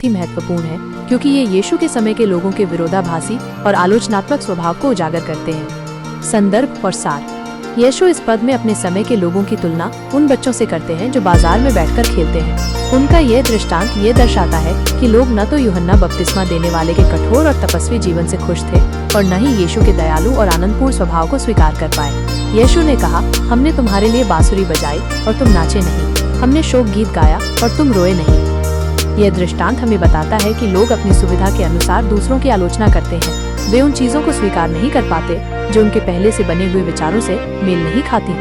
ही महत्वपूर्ण है, क्योंकि ये यीशु के समय के लोगों के विरोधाभासी और आलोचनात्मक स्वभाव को उजागर करते हैं। संदर्भ और सार। यीशु इस पद में अपने समय के लोगों की तुलना उन बच्चों से करते हैं जो बाजार में बैठकर खेलते हैं। उनका यह दृष्टांत ये दर्शाता है कि लोग न तो यूहन्ना बपतिस्मा देने वाले के कठोर और तपस्वी जीवन से खुश थे और न ही यीशु के दयालु और आनंदपूर्ण स्वभाव को स्वीकार कर पाए। यीशु ने कहा, हमने तुम्हारे लिए बांसुरी बजाई और तुम नाचे नहीं, हमने शोक गीत गाया और तुम रोए नहीं। यह दृष्टांत हमें बताता है कि लोग अपनी सुविधा के अनुसार दूसरों की आलोचना करते हैं। वे उन चीजों को स्वीकार नहीं कर पाते जो उनके पहले से बने हुए विचारों से मेल नहीं खाती।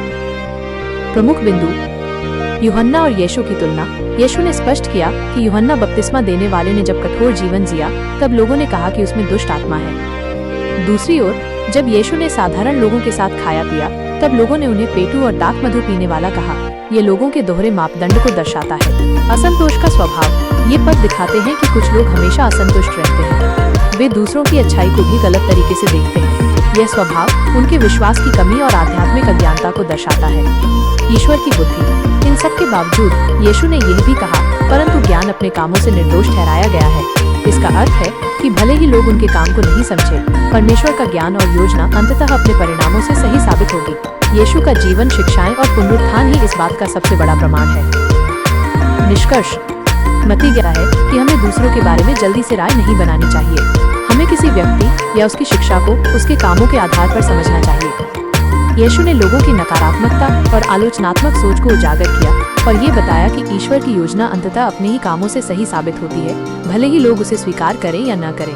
प्रमुख बिंदु। यूहन्ना और यीशु की तुलना। यीशु ने स्पष्ट किया कि यूहन्ना बपतिस्मा देने वाले ने जब कठोर जीवन जिया तब लोगों ने कहा कि उसमें दुष्ट आत्मा है। दूसरी ओर, जब यीशु ने साधारण लोगों के साथ खाया पिया तब लोगों ने उन्हें पेटू और दाख मधु पीने वाला कहा। ये लोगों के दोहरे मापदंड को दर्शाता है। असंतोष का स्वभाव। ये पद दिखाते हैं कि कुछ लोग हमेशा असंतुष्ट रहते हैं। वे दूसरों की अच्छाई को भी गलत तरीके से देखते हैं। यह स्वभाव उनके विश्वास की कमी और आध्यात्मिक अज्ञानता को दर्शाता है। ईश्वर की बुद्धि। इन सब के बावजूद यीशु ने यह भी कहा, परंतु ज्ञान अपने कामों से निर्दोष ठहराया गया है। इसका अर्थ है कि भले ही लोग उनके काम को नहीं समझे, परमेश्वर का ज्ञान और योजना अंततः अपने परिणामों से सही साबित होगी। यीशु का जीवन, शिक्षाएं और पुनरुत्थान ही इस बात का सबसे बड़ा प्रमाण है। निष्कर्ष। मती कहता है कि हमें दूसरों के बारे में जल्दी से राय नहीं बनानी चाहिए। हमें किसी व्यक्ति या उसकी शिक्षा को उसके कामों के आधार पर समझना चाहिए। यीशु ने लोगों की नकारात्मकता और आलोचनात्मक सोच को उजागर किया और ये बताया कि ईश्वर की योजना अंततः अपने ही कामों से सही साबित होती है, भले ही लोग उसे स्वीकार करें या न करें।